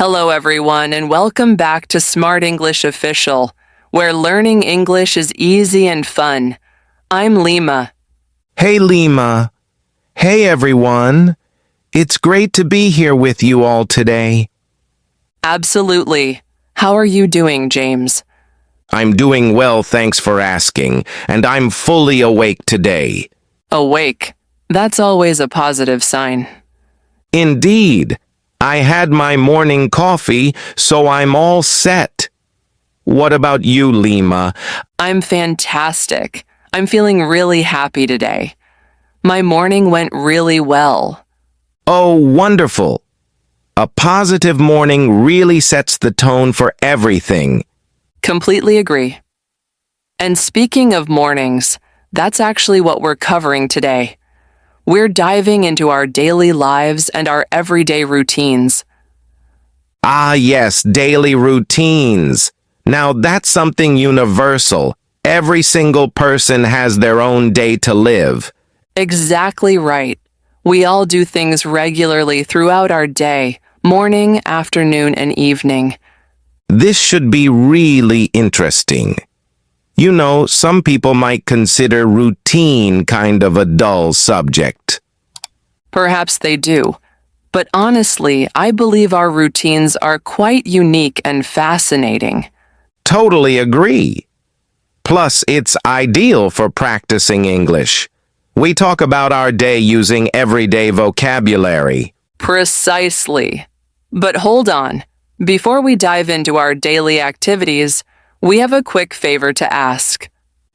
Hello, everyone, and welcome back to Smart English Official, where learning English is easy and fun. I'm Lima. Hey, Lima. Hey, everyone. It's great to be here with you all today. Absolutely. How are you doing, James? I'm doing well, thanks for asking, and I'm fully awake today. Awake. That's always a positive sign. Indeed. I had my morning coffee, so I'm all set. What about you, Lima? I'm fantastic. I'm feeling really happy today. My morning went really well. Oh, wonderful. A positive morning really sets the tone for everything. Completely agree. And speaking of mornings, that's actually what we're covering today. We're diving into our daily lives and our everyday routines. Ah, yes, daily routines. Now, that's something universal. Every single person has their own day to live. Exactly right. We all do things regularly throughout our day, morning, afternoon, and evening. This should be really interesting. You know, some people might consider routine kind of a dull subject. Perhaps they do. But honestly, I believe our routines are quite unique and fascinating. Totally agree. Plus, it's ideal for practicing English. We talk about our day using everyday vocabulary. Precisely. But hold on. Before we dive into our daily activities, we have a quick favor to ask.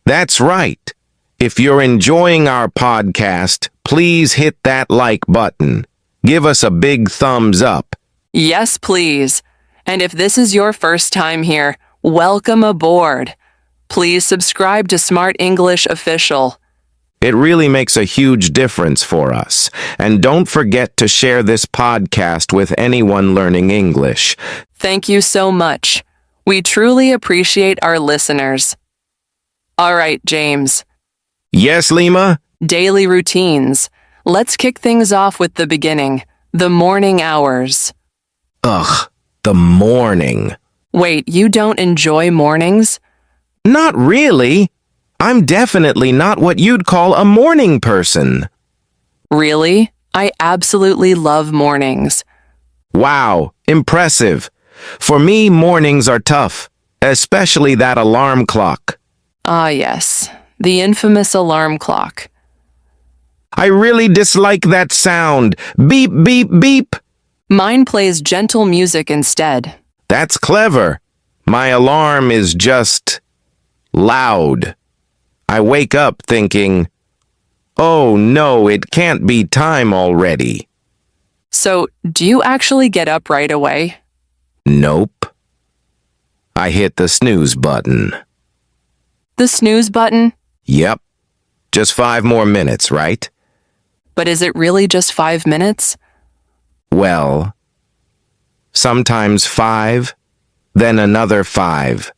That's right. If you're enjoying our podcast, please hit that like button. Give us a big thumbs up. Yes, please. And if this is your first time here, welcome aboard. Please subscribe to Smart English Official. It really makes a huge difference for us. And don't forget to share this podcast with anyone learning English. Thank you so much. We truly appreciate our listeners. All right, James. Yes, Lima? Daily routines. Let's kick things off with the beginning, the morning hours. Ugh, the morning. Wait, you don't enjoy mornings? Not really. I'm definitely not what you'd call a morning person. Really? I absolutely love mornings. Wow, impressive. For me, mornings are tough, especially that alarm clock. Ah, yes, the infamous alarm clock. I really dislike that sound. Beep, beep, beep. Mine plays gentle music instead. That's clever. My alarm is just loud. I wake up thinking, oh no, it can't be time already. So, do you actually get up right away? Nope. I hit the snooze button. The snooze button? Yep. Just 5 more minutes, right? But is it really just 5 minutes? Well, sometimes 5, then another 5.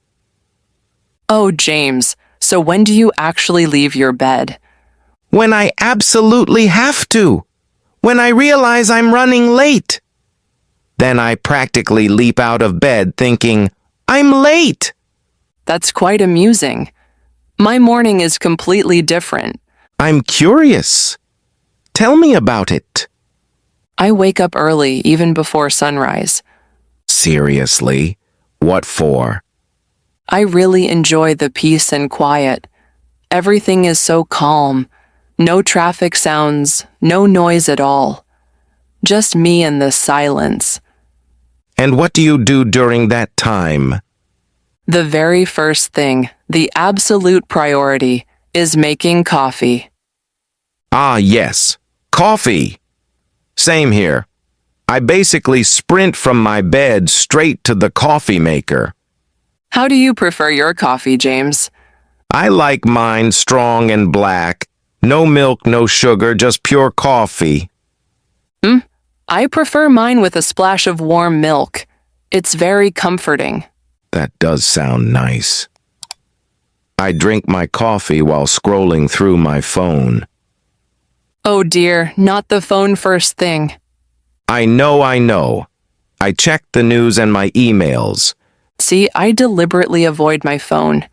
Oh, James, so when do you actually leave your bed? When I absolutely have to. When I realize I'm running late. Then I practically leap out of bed thinking, I'm late. That's quite amusing. My morning is completely different. I'm curious. Tell me about it. I wake up early, even before sunrise. Seriously? What for? I really enjoy the peace and quiet. Everything is so calm. No traffic sounds, no noise at all. Just me and the silence. And what do you do during that time? The very first thing, the absolute priority, is making coffee. Ah, yes. Coffee. Same here. I basically sprint from my bed straight to the coffee maker. How do you prefer your coffee, James? I like mine strong and black. No milk, no sugar, just pure coffee. I prefer mine with a splash of warm milk. It's very comforting. That does sound nice. I drink my coffee while scrolling through my phone. Oh dear, not the phone first thing. I know. I check the news and my emails. See, I deliberately avoid my phone.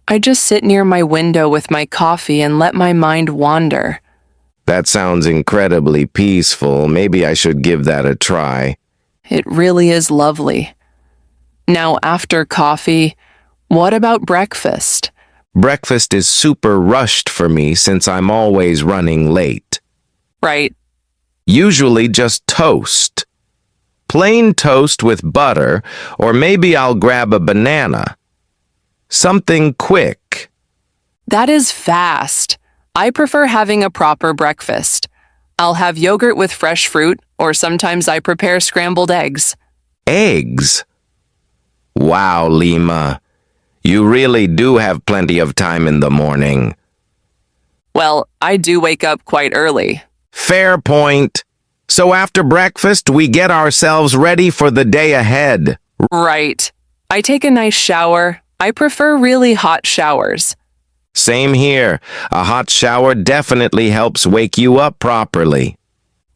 I just sit near my window with my coffee and let my mind wander. That sounds incredibly peaceful. Maybe I should give that a try. It really is lovely. Now, after coffee, what about breakfast? Breakfast is super rushed for me since I'm always running late. Right. Usually just toast. Plain toast with butter, or maybe I'll grab a banana. Something quick. That is fast. I prefer having a proper breakfast. I'll have yogurt with fresh fruit, or sometimes I prepare scrambled eggs. Eggs? Wow, Lima. You really do have plenty of time in the morning. Well, I do wake up quite early. Fair point. So after breakfast, we get ourselves ready for the day ahead. Right. I take a nice shower. I prefer really hot showers. Same here. A hot shower definitely helps wake you up properly.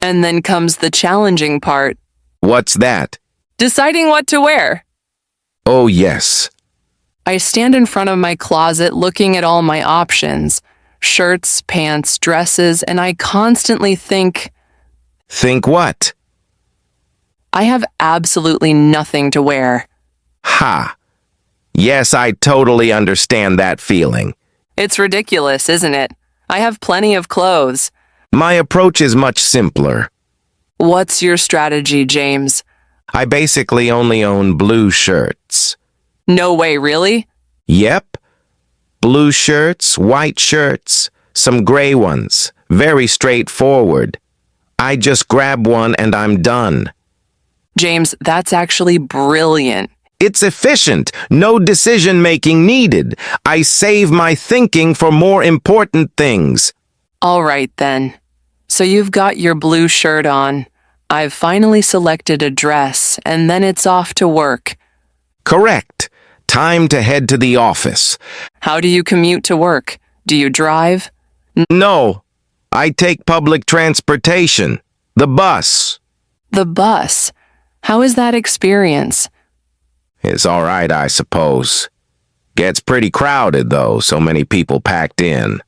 And then comes the challenging part. What's that? Deciding what to wear. Oh, yes. I stand in front of my closet looking at all my options. Shirts, pants, dresses, and I constantly think, Think what? I have absolutely nothing to wear. Ha! Yes, I totally understand that feeling. It's ridiculous, isn't it? I have plenty of clothes. My approach is much simpler. What's your strategy, James? I basically only own blue shirts. No way, really? Yep. Blue shirts, white shirts, some gray ones. Very straightforward. I just grab one and I'm done. James, that's actually brilliant. It's efficient. No decision-making needed. I save my thinking for more important things. All right, then. So you've got your blue shirt on. I've finally selected a dress, and then it's off to work. Correct. Time to head to the office. How do you commute to work? Do you drive? No, I take public transportation. The bus. The bus. How is that experience? It's all right, I suppose. Gets pretty crowded, though, so many people packed in.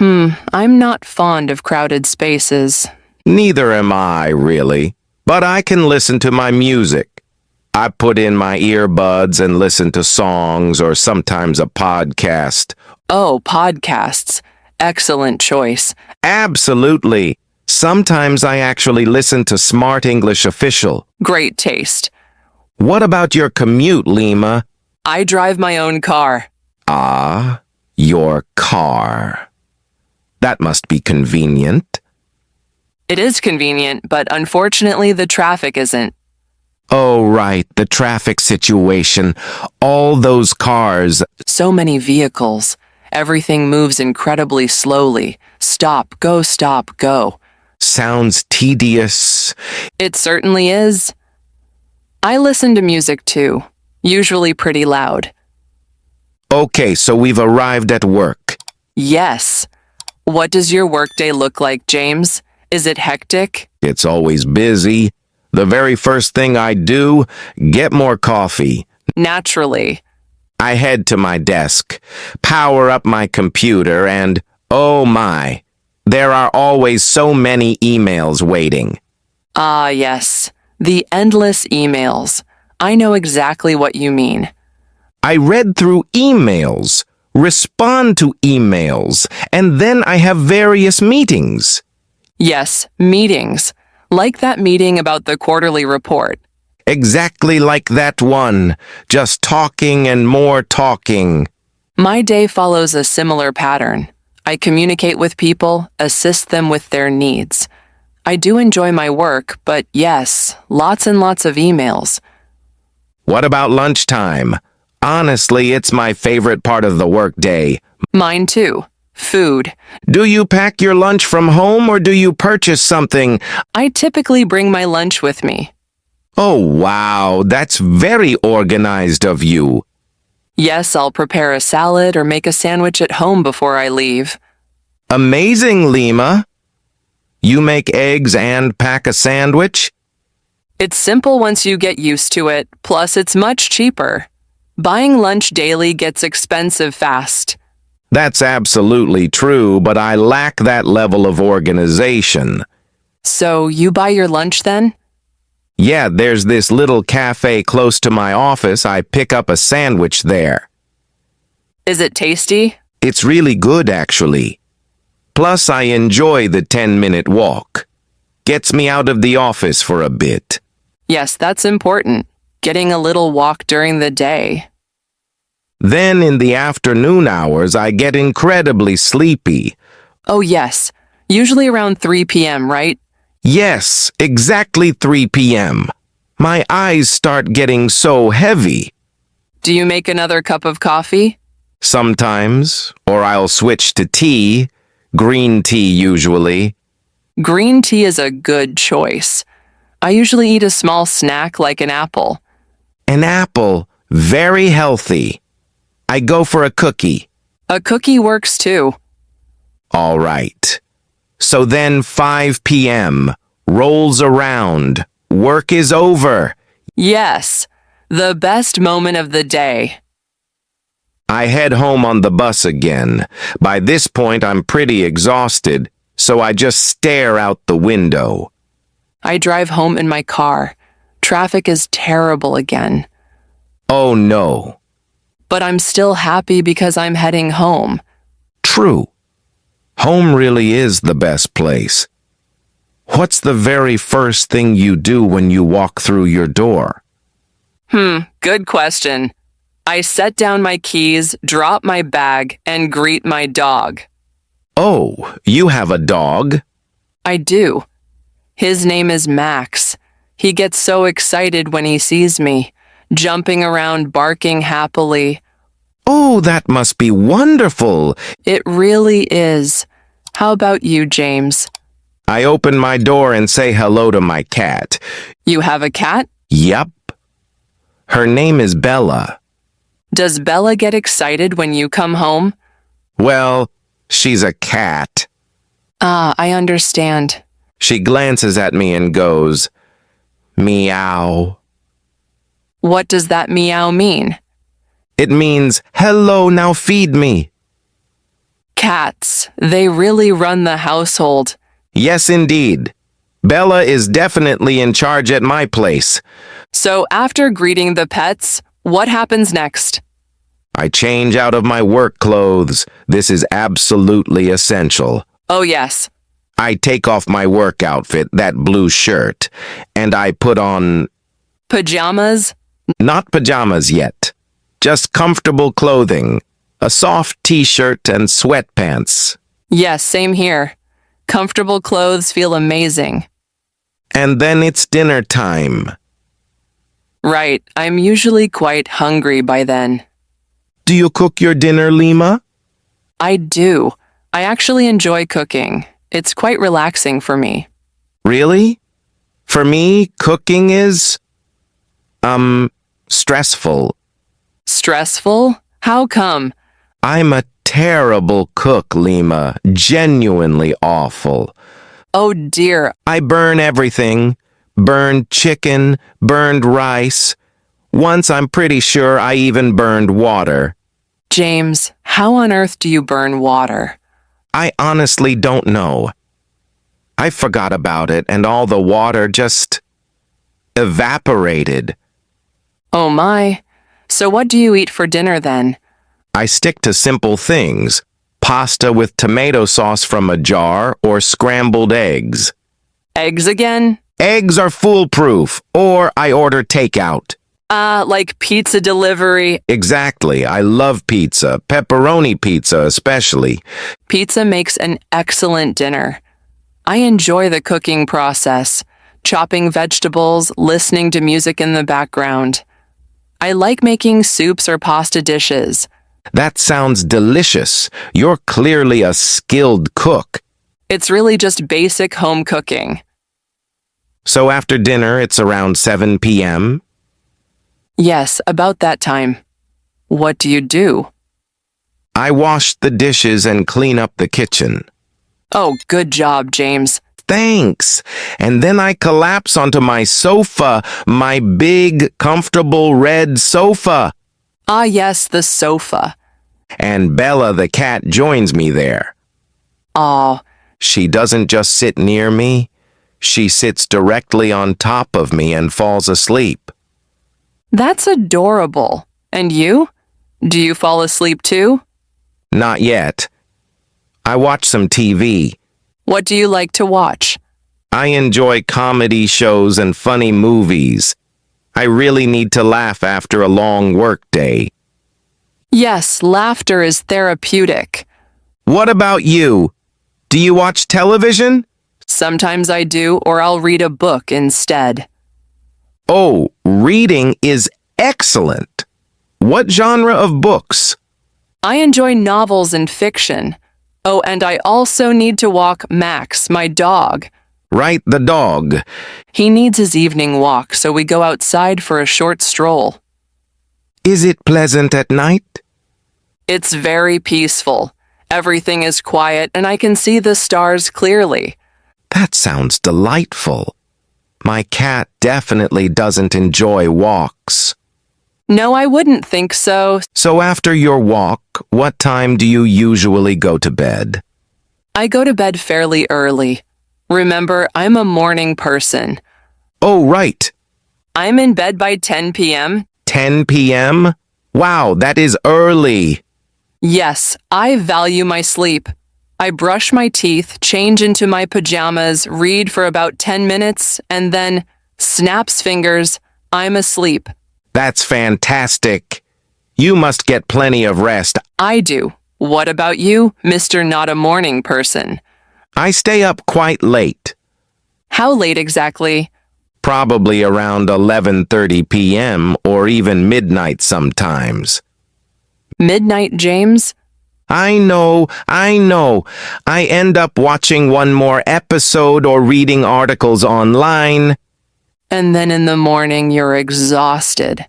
I'm not fond of crowded spaces. Neither am I, really. But I can listen to my music. I put in my earbuds and listen to songs or sometimes a podcast. Oh, podcasts. Excellent choice. Absolutely. Sometimes I actually listen to Smart English Official. Great taste. What about your commute, Lima? I drive my own car. Ah, your car. That must be convenient. It is convenient, but unfortunately the traffic isn't. Oh, right, the traffic situation. All those cars. So many vehicles. Everything moves incredibly slowly. Stop, go. Sounds tedious. It certainly is. I listen to music too, usually pretty loud. Okay, so we've arrived at work. Yes. What does your workday look like, James? Is it hectic? It's always busy. The very first thing I do, get more coffee. Naturally. I head to my desk, power up my computer, and, oh my, there are always so many emails waiting. Ah, yes. The endless emails. I know exactly what you mean. I read through emails, respond to emails, and then I have various meetings. Yes, meetings. Like that meeting about the quarterly report. Exactly like that one, just talking and more talking. My day follows a similar pattern. I communicate with people, assist them with their needs. I do enjoy my work, but yes, lots and lots of emails. What about lunchtime? Honestly, it's my favorite part of the workday. Mine too. Food. Do you pack your lunch from home or do you purchase something? I typically bring my lunch with me. Oh, wow, that's very organized of you. Yes, I'll prepare a salad or make a sandwich at home before I leave. Amazing, Lima. You make eggs and pack a sandwich? It's simple once you get used to it, plus it's much cheaper. Buying lunch daily gets expensive fast. That's absolutely true, but I lack that level of organization. So you buy your lunch then? Yeah, there's this little cafe close to my office. I pick up a sandwich there. Is it tasty? It's really good, actually. Plus, I enjoy the 10-minute walk. Gets me out of the office for a bit. Yes, that's important. Getting a little walk during the day. Then in the afternoon hours, I get incredibly sleepy. Oh, yes. Usually around 3 p.m., right? Yes, exactly 3 p.m. My eyes start getting so heavy. Do you make another cup of coffee? Sometimes, or I'll switch to tea, green tea usually. Green tea is a good choice. I usually eat a small snack like an apple. An apple, very healthy. I go for a cookie. A cookie works too. All right. So then 5 p.m. rolls around. Work is over. Yes, the best moment of the day. I head home on the bus again. By this point, I'm pretty exhausted, so I just stare out the window. I drive home in my car. Traffic is terrible again. Oh no. But I'm still happy because I'm heading home. True. Home really is the best place. What's the very first thing you do when you walk through your door? Good question. I set down my keys, drop my bag, and greet my dog. Oh, you have a dog? I do. His name is Max. He gets so excited when he sees me, jumping around, barking happily. Oh, that must be wonderful. It really is. How about you, James? I open my door and say hello to my cat. You have a cat? Yup. Her name is Bella. Does Bella get excited when you come home? Well, she's a cat. Ah, I understand. She glances at me and goes, meow. What does that meow mean? It means, hello, now feed me. Cats, they really run the household. Yes, indeed. Bella is definitely in charge at my place. So after greeting the pets, what happens next? I change out of my work clothes. This is absolutely essential. Oh, yes. I take off my work outfit, that blue shirt, and I put on... Pajamas? Not pajamas yet. Just comfortable clothing. A soft t-shirt and sweatpants. Yes, same here. Comfortable clothes feel amazing. And then it's dinner time. Right, I'm usually quite hungry by then. Do you cook your dinner, Lima? I do. I actually enjoy cooking. It's quite relaxing for me. Really? For me, cooking is... stressful. Stressful? How come? I'm a terrible cook, Lima. Genuinely awful. Oh dear, I burn everything. Burned chicken, burned rice. Once I'm pretty sure I even burned water. James, how on earth do you burn water? I honestly don't know. I forgot about it and all the water just evaporated. Oh my. So what do you eat for dinner then? I stick to simple things. Pasta with tomato sauce from a jar or scrambled eggs. Eggs again? Eggs are foolproof, or I order takeout. Like pizza delivery. Exactly. I love pizza, pepperoni pizza especially. Pizza makes an excellent dinner. I enjoy the cooking process, chopping vegetables, listening to music in the background. I like making soups or pasta dishes. That sounds delicious. You're clearly a skilled cook. It's really just basic home cooking. So after dinner, it's around 7 p.m.? Yes, about that time. What do you do? I wash the dishes and clean up the kitchen. Oh, good job, James. Thanks. And then I collapse onto my sofa, my big, comfortable red sofa. Ah, yes, the sofa. And Bella the cat joins me there. Aw, She doesn't just sit near me. She sits directly on top of me and falls asleep. that's adorable. And you? Do you fall asleep too? Not yet. I watch some TV. What do you like to watch? I enjoy comedy shows and funny movies. I really need to laugh after a long work day. Yes, laughter is therapeutic. What about you? Do you watch television? Sometimes I do, or I'll read a book instead. Oh, reading is excellent. What genre of books? I enjoy novels and fiction. Oh, and I also need to walk Max, my dog. Right, the dog. He needs his evening walk, so we go outside for a short stroll. Is it pleasant at night? It's very peaceful. Everything is quiet, and I can see the stars clearly. That sounds delightful. My cat definitely doesn't enjoy walks. No, I wouldn't think so. So after your walk, what time do you usually go to bed? I go to bed fairly early. Remember, I'm a morning person. Oh, right. I'm in bed by 10 p.m. 10 p.m.? Wow, that is early. Yes, I value my sleep. I brush my teeth, change into my pajamas, read for about 10 minutes, and then, snaps fingers, I'm asleep. That's fantastic. You must get plenty of rest. I do. What about you, Mr. Not a Morning Person? I stay up quite late. How late exactly? Probably around 11:30 p.m. or even midnight sometimes. Midnight, James? I know. I end up watching one more episode or reading articles online. And then in the morning, you're exhausted.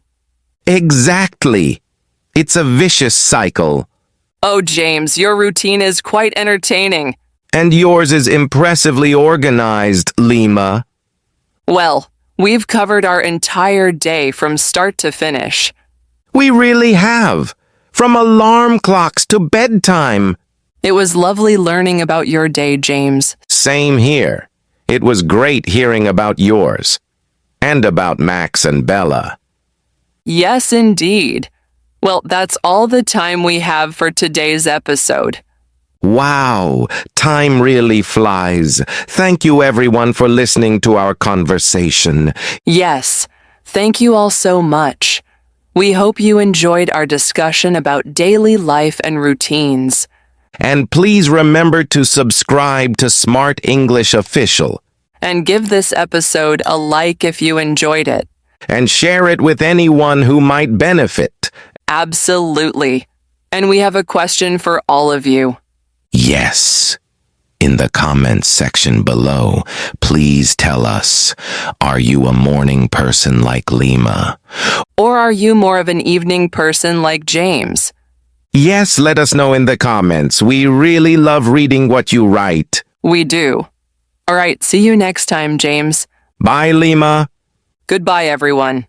Exactly. It's a vicious cycle. Oh, James, your routine is quite entertaining. And yours is impressively organized, Lima. Well, we've covered our entire day from start to finish. We really have. From alarm clocks to bedtime. It was lovely learning about your day, James. Same here. It was great hearing about yours. And about Max and Bella. Yes, indeed. Well, that's all the time we have for today's episode. Wow, time really flies. Thank you everyone for listening to our conversation. Yes, thank you all so much. We hope you enjoyed our discussion about daily life and routines. And please remember to subscribe to Smart English Official. And give this episode a like if you enjoyed it. And share it with anyone who might benefit. Absolutely. And we have a question for all of you. Yes. In the comments section below, please tell us, are you a morning person like Lima? Or are you more of an evening person like James? Yes, let us know in the comments. We really love reading what you write. We do. All right, see you next time, James. Bye, Lima. Goodbye, everyone.